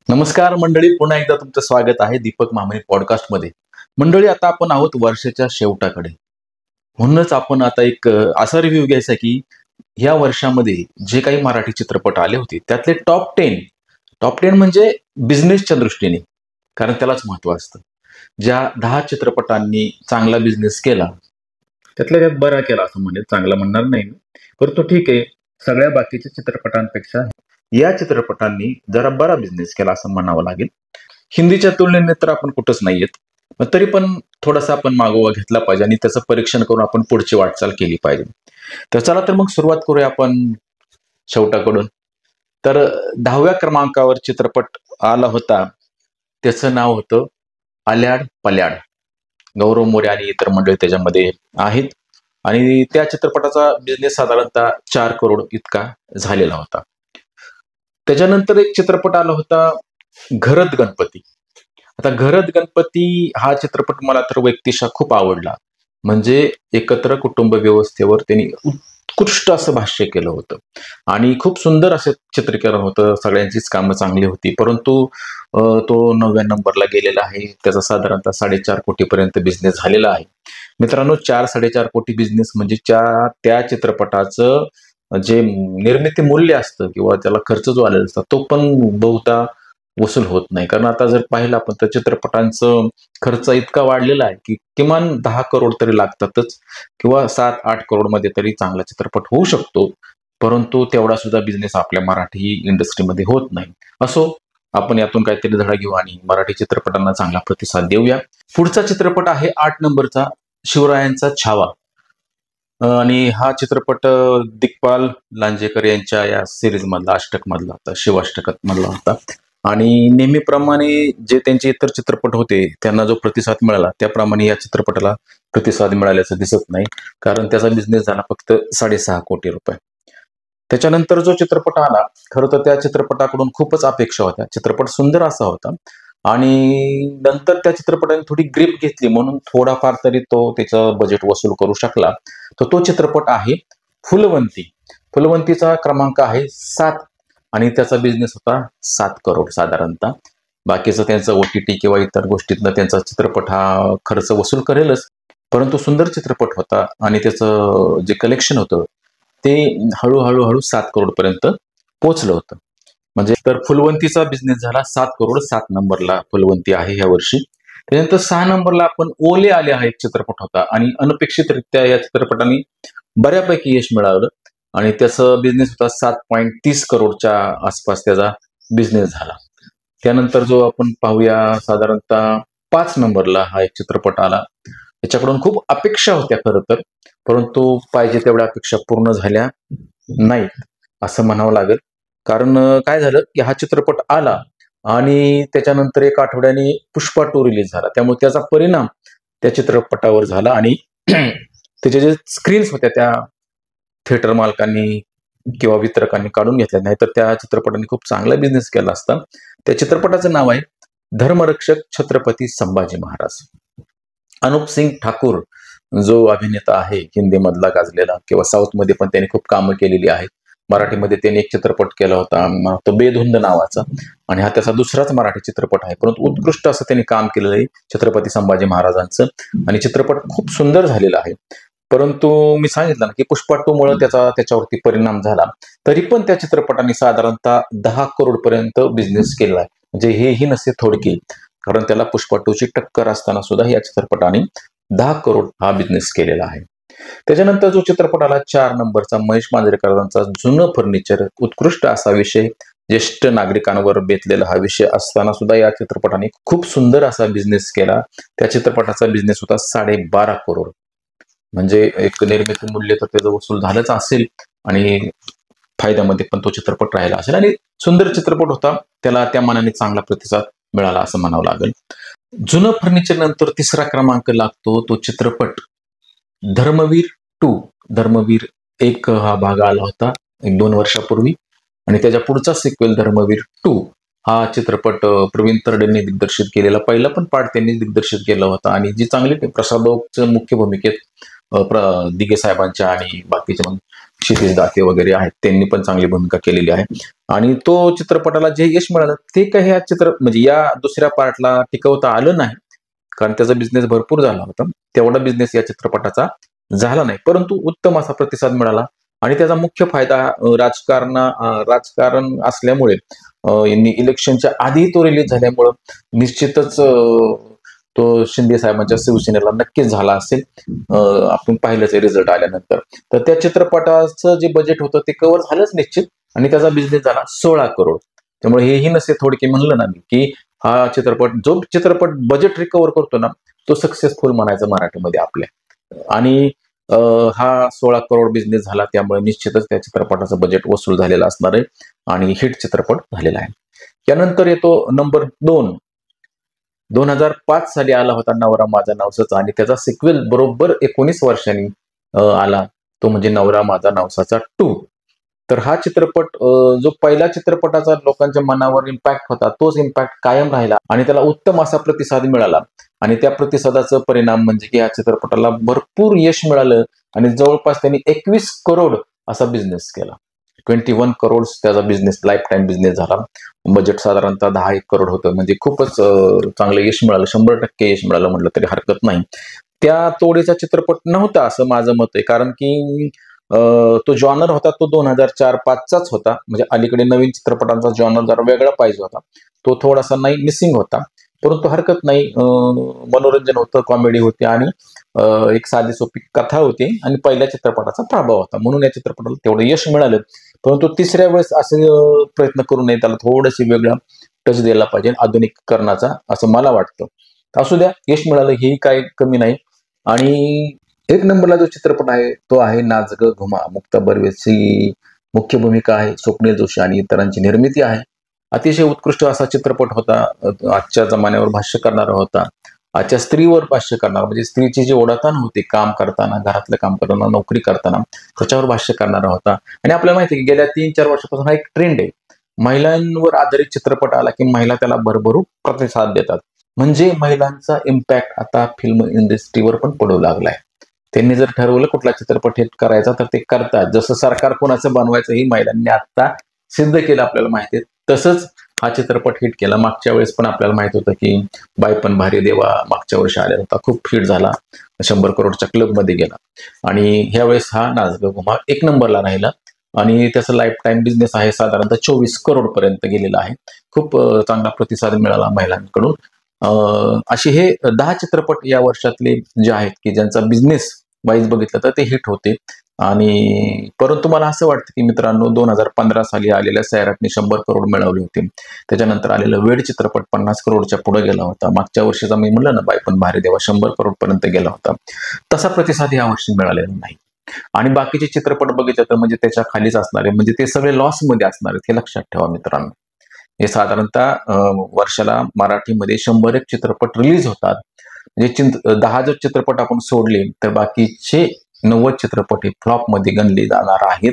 नमस्कार मंडळी, पुन्हा एकदा तुमचं स्वागत आहे दीपक मामणी पॉडकास्ट मध्ये. मंडळी, आता आपण आहोत वर्षाच्या शेवटाकडे. म्हणूनच आपण आता एक असा रिव्ह्यू घ्यायचा की या वर्षामध्ये जे काही मराठी चित्रपट आले होते त्यातले टॉप टेन म्हणजे बिझनेसच्या दृष्टीने, कारण त्यालाच महत्व असतं. ज्या 10 चित्रपटांनी चांगला बिझनेस केला त्यातल्या त्यात बरा केला असं म्हणेल, चांगला म्हणणार नाही मी. परंतु ठीक आहे, सगळ्या बाकीच्या चित्रपटांपेक्षा या चित्रपटांनी जरा बरा बिझनेस केला असं म्हणावं लागेल. हिंदीच्या तुलनेने तर आपण कुठंच नाहीयेत, पण तरी पण थोडासा आपण मागोवा घेतला पाहिजे आणि त्याचं परीक्षण करून आपण पुढची वाटचाल केली पाहिजे. तर चला तर मग सुरुवात करूया आपण शेवटाकडून. तर 10व्या क्रमांकावर चित्रपट आला होता, त्याचं नाव होतं आल्याड पल्याड. गौरव मोरे आणि इतर मंडळी त्याच्यामध्ये आहेत आणि त्या चित्रपटाचा बिझनेस साधारणतः 4 करोड इतका झालेला होता. त्याच्यानंतर एक चित्रपट आला होता घरत गणपती. आता घरत गणपती हा चित्रपट मला तर व्यक्तिशः खूप आवडला. म्हणजे एकत्र कुटुंब व्यवस्थेवर त्यांनी उत्कृष्ट असं भाष्य केलं होतं आणि खूप सुंदर असं चित्रीकरण होतं. सगळ्यांचीच कामं चांगली होती, परंतु तो 9व्या नंबरला गेलेला आहे. त्याचा साधारणतः 4.5 कोटीपर्यंत बिझनेस झालेला आहे. मित्रांनो, 4-4.5 कोटी बिझनेस म्हणजे त्या चित्रपटाचं जे निर्मिती मूल्य असतं किंवा त्याला खर्च जो आलेला असतो तो पण बहुधा वसूल होत नाही. कारण आता जर पाहिलं आपण तर चित्रपटांचं खर्च इतका वाढलेला आहे की किमान 10 करोड तरी लागतातच किंवा 7-8 करोड मध्ये तरी चांगला चित्रपट होऊ शकतो. परंतु तेवढा सुद्धा बिझनेस आपल्या मराठी इंडस्ट्रीमध्ये होत नाही. असो, आपण यातून काहीतरी धडा घेऊ आणि मराठी चित्रपटांना चांगला प्रतिसाद देऊया. पुढचा चित्रपट आहे 8 नंबरचा शिवरायांचा छावा. आणि हा चित्रपट दिग्पाल लांजेकर यांच्या या सिरीज मधला अष्टक मधला होता, शिवाष्टकात मधला होता. आणि नेहमीप्रमाणे जे त्यांचे इतर चित्रपट होते त्यांना जो प्रतिसाद मिळाला त्याप्रमाणे या चित्रपटाला प्रतिसाद मिळाल्याचं दिसत नाही, कारण त्याचा बिझनेस झाला फक्त 6.5 कोटी रुपये. त्याच्यानंतर जो चित्रपट आला, खरं तर त्या चित्रपटाकडून खूपच अपेक्षा होत्या. चित्रपट सुंदर असा होता आणि नंतर त्या चित्रपटाने थोडी ग्रीप घेतली म्हणून थोडाफार तरी तो त्याचं बजेट वसूल करू शकला. तर तो चित्रपट आहे फुलवंती. फुलवंतीचा क्रमांक आहे 7 आणि त्याचा बिझनेस होता 7 करोड साधारणतः. बाकीचं त्यांचं OTT किंवा इतर गोष्टीतनं त्यांचा चित्रपट हा खर्च वसूल करेलच, परंतु सुंदर चित्रपट होता आणि त्याचं जे कलेक्शन होतं ते हळूहळू 7 करोड पर्यंत पोहोचलं होतं. म्हणजे तर फुलवंतीचा बिझनेस झाला 7 करोड. 7 नंबरला फुलवंती आहे या वर्षी. त्यानंतर 6 नंबरला आपण ओले आले हा एक चित्रपट होता आणि अनपेक्षितरित्या या चित्रपटाने बऱ्यापैकी यश मिळवलं आणि त्याचा बिझनेस होता 7.30 करोडच्या आसपास त्याचा बिझनेस झाला. त्यानंतर जो आपण पाहूया साधारणतः 5 नंबरला हा एक चित्रपट आला. याच्याकडून खूप अपेक्षा होत्या खरं तर, परंतु पाहिजे तेवढ्या अपेक्षा पूर्ण झाल्या नाहीत असं म्हणावं लागेल. कारण काय झालं की हा चित्रपट आला आणि त्याच्यानंतर 1 आठवड्याने पुष्पा 2 रिलीज झाला, त्यामुळे त्याचा परिणाम त्या चित्रपटावर झाला आणि त्याचे जे स्क्रीन्स होत्या त्या थिएटर मालकांनी किंवा वितरकांनी काढून घेतल्या, नाही तर त्या चित्रपटाने खूप चांगला बिझनेस केला असता. त्या चित्रपटाचं नाव आहे धर्मरक्षक छत्रपती संभाजी महाराज. अनुप सिंग ठाकूर जो अभिनेता आहे हिंदीमधला गाजलेला, किंवा साऊथमध्ये पण त्याने खूप कामं केलेली आहेत. मराठीमध्ये त्यांनी एक चित्रपट केला होता तो बेधुंद नावाचा आणि हा त्याचा दुसराच मराठी चित्रपट आहे, परंतु उत्कृष्ट असं त्यांनी काम केलेलं आहे छत्रपती संभाजी महाराजांचं आणि चित्रपट खूप सुंदर झालेला आहे. परंतु मी सांगितलं ना की पुष्पा 2 मुळे त्याच्यावरती परिणाम झाला, तरी पण त्या चित्रपटाने साधारणतः 10 करोड पर्यंत बिझनेस केला आहे. म्हणजे हेही नसते थोडके, कारण त्याला पुष्पा 2 ची टक्कर असताना सुद्धा या चित्रपटाने 10 करोड हा बिझनेस केलेला आहे. त्याच्यानंतर जो चित्रपट आला 4 नंबरचा महेश मांजरेकरांचा जुनं फर्निचर. उत्कृष्ट असा विषय, ज्येष्ठ नागरिकांवर बेतलेला हा विषय असताना सुद्धा या चित्रपटाने खूप सुंदर असा बिझनेस केला. त्या चित्रपटाचा बिझनेस होता 12.5 करोड. म्हणजे एक निर्मिती मूल्य तर त्याचं वसूल झालंच असेल आणि फायद्यामध्ये पण तो चित्रपट राहिला असेल आणि सुंदर चित्रपट होता, त्याला त्या मानाने चांगला प्रतिसाद मिळाला असं म्हणावं लागेल. जुनं फर्निचर नंतर 3रा क्रमांक लागतो तो चित्रपट धर्मवीर 2. धर्मवीर 1 हा भाग आला होता 1-2 वर्षापूर्वी आणि त्याच्या पुढचा सिक्वेल धर्मवीर 2 हा चित्रपट प्रवीण तरडेंनी दिग्दर्शित केलेला. पहिला पण पार्ट त्यांनी दिग्दर्शित केला होता आणि जी चांगली प्रसाद ओकच्या मुख्य भूमिकेत दिघे साहेबांच्या आणि बाकीच्या क्षितिज दाते वगैरे आहेत, त्यांनी पण चांगली भूमिका केलेली आहे. आणि तो चित्रपटाला जे यश मिळालं ते काही या म्हणजे या दुसऱ्या पार्टला टिकवता आलं नाही, कारण त्याचा बिझनेस भरपूर झाला होता. तेवढा बिझनेस या चित्रपटाचा झाला नाही, परंतु उत्तम असा प्रतिसाद मिळाला. आणि त्याचा मुख्य फायदा राजकारण असल्यामुळे यांनी इलेक्शनच्या आधी तो रिलीज झाल्यामुळं निश्चितच तो शिंदे साहेबांच्या शिवसेनेला नक्कीच झाला असेल. आपण पाहिलंच रिझल्ट आल्यानंतर. तर त्या चित्रपटाचं जे बजेट होतं ते कव्हर झालंच निश्चित, आणि त्याचा बिझनेस झाला 16 करोड. त्यामुळे हेही नसे थोडके म्हणलं ना मी की हा जो चित्रपट बजेट रिकव्हर करतो ना तो सक्सेसफुल म्हणायचा मराठीमध्ये आपल्या. आणि हा 16 करोड बिझनेस झाला, त्यामुळे निश्चितच त्या चित्रपटाचं बजेट वसूल झालेलं असणार आहे आणि हिट चित्रपट झालेला आहे. यानंतर येतो नंबर 2. 2005 साली आला होता नवरा माझा नवसाचा, आणि त्याचा सिक्वेल बरोबर 19 वर्षांनी आला, तो म्हणजे नवरा माझा नवसाचा 2. तर हा चित्रपट जो पहिला चित्रपटाचा लोकांच्या मनावर इम्पॅक्ट होता तोच इम्पॅक्ट कायम राहिला आणि त्याला उत्तम असा प्रतिसाद मिळाला. आणि त्या प्रतिसादाचा परिणाम म्हणजे की या चित्रपटाला भरपूर यश मिळालं आणि जवळपास त्यांनी 21 करोड असा बिझनेस केला. 21 करोड त्याचा बिझनेस लाईफ टाईम बिझनेस झाला. बजेट साधारणतः 10-1 करोड होतं, म्हणजे खूपच चांगलं यश मिळालं. 100% यश मिळालं म्हटलं तरी हरकत नाही. त्या तोडीचा चित्रपट नव्हता असं माझं मत आहे, कारण की तो जॉनर होता तो 2004-5चाच होता. म्हणजे अलीकडे नवीन चित्रपटांचा जॉनर जरा वेगळा पाहिजे होता, तो थोडासा नाही मिसिंग होता. परंतु हरकत नाही, मनोरंजन होतं, कॉमेडी होती आणि एक साधी सोपी कथा होती आणि पहिल्या चित्रपटाचा प्रभाव होता, म्हणून या चित्रपटाला तेवढं यश मिळालं. परंतु तिसऱ्या वेळेस असे प्रयत्न करू नये, त्याला थोडंशी वेगळा टच द्यायला पाहिजे आधुनिकीकरणाचा, असं मला वाटतं. असू द्या, यश मिळालं हेही काही कमी नाही. आणि 1 नंबरला जो चित्रपट आहे तो आहे नाच ग घुमा. मुक्ता बर्वेची मुख्य भूमिका आहे, स्वप्नील जोशी आणि इतरांची निर्मिती आहे. अतिशय उत्कृष्ट असा चित्रपट होता. आजच्या जमान्यावर भाष्य करणारा होता, आजच्या स्त्रीवर भाष्य करणारा, म्हणजे स्त्रीची जी ओढाताण होती काम करताना, घरातलं काम करताना, नोकरी करताना, त्याच्यावर भाष्य करणारा होता. आणि आपल्याला माहिती आहे की गेल्या 3-4 वर्षापासून हा एक ट्रेंड आहे, महिलांवर आधारित चित्रपट आला की महिला त्याला भरभरून प्रतिसाद देतात. म्हणजे महिलांचा इम्पॅक्ट आता फिल्म इंडस्ट्रीवर पण पडू लागलाय. त्यांनी जर ठरवलं कुठला चित्रपट हिट करायचा तर ते करतात. जसं सरकार कोणाचं बनवायचं ही महिलांनी आता सिद्ध केलं, आपल्याला माहिती आहे. तसंच हा चित्रपट हिट केला. मागच्या वेळेस पण आपल्याला माहित होतं की बाई पण भारी देवा मागच्या वर्षी आलेला होता, खूप हिट झाला, 100 करोडच्या क्लबमध्ये गेला. आणि ह्या वेळेस हा नाच ग घुमा 1 नंबरला राहिला आणि त्याचा लाईफ टाईम बिझनेस आहे साधारणतः 24 करोड पर्यंत गेलेला आहे. खूप चांगला प्रतिसाद मिळाला महिलांकडून. असे हे 10 चित्रपट या वर्षातले जे आहेत की ज्यांचा बिझनेस वाईज बघितलं तर ते हिट होते. आणि परंतु मला असं वाटतं की मित्रांनो, 2015 साली आलेल्या सैराटने 100 करोड मिळवले होते. त्याच्यानंतर आलेलं वेड चित्रपट 50 करोडच्या पुढे गेला होता. मागच्या वर्षीचा मी म्हणलं ना बाई पण भारी देवा 100 करोड पर्यंत गेला होता. तसा प्रतिसाद या वर्षी मिळालेला नाही. आणि बाकीचे चित्रपट बघितलं तर म्हणजे त्याच्या खालीच असणारे, म्हणजे ते सगळे लॉस मध्ये असणार आहेत, हे लक्षात ठेवा मित्रांनो. हे साधारणतः वर्षाला मराठीमध्ये 100 चित्रपट रिलीज होतात. म्हणजे 10 जर चित्रपट आपण सोडले तर बाकीचे 90 चित्रपट हे फ्लॉप मध्ये गणले जाणार आहेत.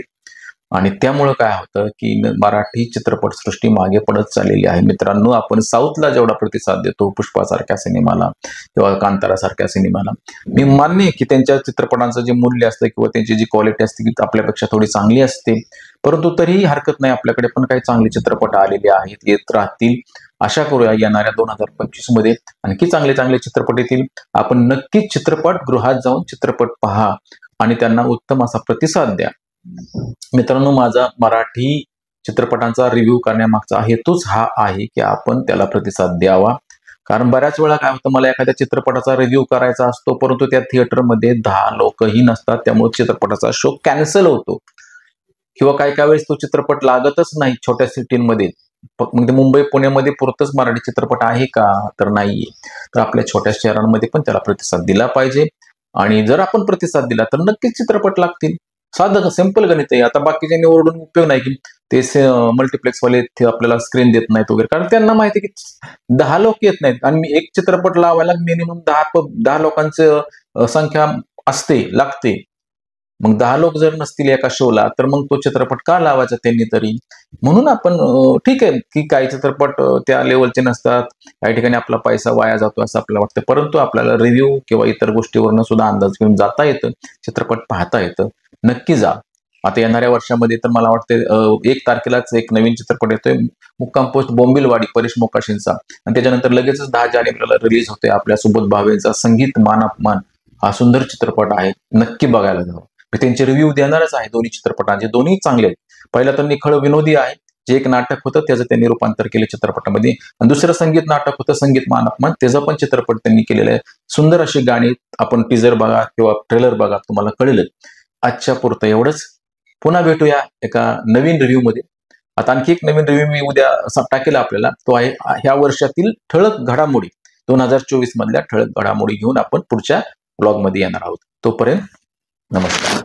आणि त्यामुळं काय होतं की मराठी चित्रपटसृष्टी मागे पडत चाललेली आहे मित्रांनो. आपण साऊथला जेवढा प्रतिसाद देतो पुष्पासारख्या सिनेमाला किंवा कांतारासारख्या सिनेमाला, मी मान्य आहे की त्यांच्या चित्रपटांचं जे मूल्य असतं किंवा त्यांची जी क्वालिटी असते ती आपल्यापेक्षा थोडी चांगली असते, परंतु तरीही हरकत नाही, आपल्याकडे पण काही चांगले चित्रपट आलेले आहेत, येत राहतील. आशा करूया येणाऱ्या 2025 मध्ये आणखी चांगले चांगले चित्रपट येतील. आपण नक्कीच चित्रपटगृहात जाऊन चित्रपट पहा आणि त्यांना उत्तम असा प्रतिसाद द्या. मित्रांनो, माझा मराठी चित्रपटांचा रिव्ह्यू करण्यामागचा हेतूच हा आहे की आपण त्याला प्रतिसाद द्यावा. कारण बऱ्याच वेळा काय होतं, मला एखाद्या चित्रपटाचा रिव्ह्यू करायचा असतो परंतु त्या थिएटरमध्ये 10 लोकही नसतात, त्यामुळे चित्रपटाचा शो कॅन्सल होतो किंवा काही काही वेळेस तो चित्रपट लागतच नाही छोट्या सिटींमध्ये. म्हणजे मुंबई पुण्यामध्ये पुरतच मराठी चित्रपट आहे का, तर नाहीये. तर आपल्या छोट्या शहरांमध्ये पण त्याला प्रतिसाद दिला पाहिजे आणि जर आपण प्रतिसाद दिला तर नक्कीच चित्रपट लागतील. साधं सिंपल गणित आहे. आता बाकीच्या निवडून उपयोग नाही की ते मल्टिप्लेक्स वाले आपल्याला स्क्रीन देत नाहीत वगैरे, कारण त्यांना माहिती की 10 लोक येत नाहीत आणि मी एक चित्रपट लावायला मिनिमम 10 लोकांची संख्या असते लागते. मग 10 लोक जर नसतील एका शोला तर मग तो चित्रपट का लावायचा त्यांनी तरी. म्हणून आपण ठीक आहे की काही चित्रपट त्या लेवलचे नसतात, काही ठिकाणी आपला पैसा वाया जातो असं आपल्याला वाटतं, परंतु आपल्याला रिव्ह्यू किंवा इतर गोष्टीवरनं सुद्धा अंदाज घेऊन जाता येतं, चित्रपट पाहता येतं. नक्की जा. आता येणाऱ्या वर्षामध्ये तर मला वाटते 1 तारखेलाच एक नवीन चित्रपट येतोय, मुक्काम पोस्ट बोंबिलवाडी, परेश मोकाशींचा. आणि त्याच्यानंतर लगेचच 10 जानेवारीला रिलीज होते आपल्या सुबोध भावेचा संगीत मान अपमान. हा सुंदर चित्रपट आहे, नक्की बघायला जावं. मी त्यांचे रिव्ह्यू देणारच आहे दोन्ही चित्रपटांचे, दोन्ही चांगले आहेत. पहिला तर निखळ विनोदी आहे, जे एक नाटक होतं त्याचं त्यांनी रूपांतर केलं चित्रपटामध्ये, आणि दुसरं संगीत नाटक होतं संगीत मान अपमान, त्याचं पण चित्रपट त्यांनी केलेलं आहे. सुंदर अशी गाणी, आपण टीजर बघा किंवा ट्रेलर बघा, तुम्हाला कळेल. आजच्या पुरतं एवढंच. पुन्हा भेटूया एका नवीन रिव्ह्यू मध्ये. आता आणखी एक नवीन रिव्ह्यू मी उद्या टाकेल आपल्याला, तो आहे ह्या वर्षातील ठळक घडामोडी, 2024 मधल्या ठळक घडामोडी घेऊन आपण पुढच्या ब्लॉग मध्ये येणार आहोत. तोपर्यंत नमस्कार.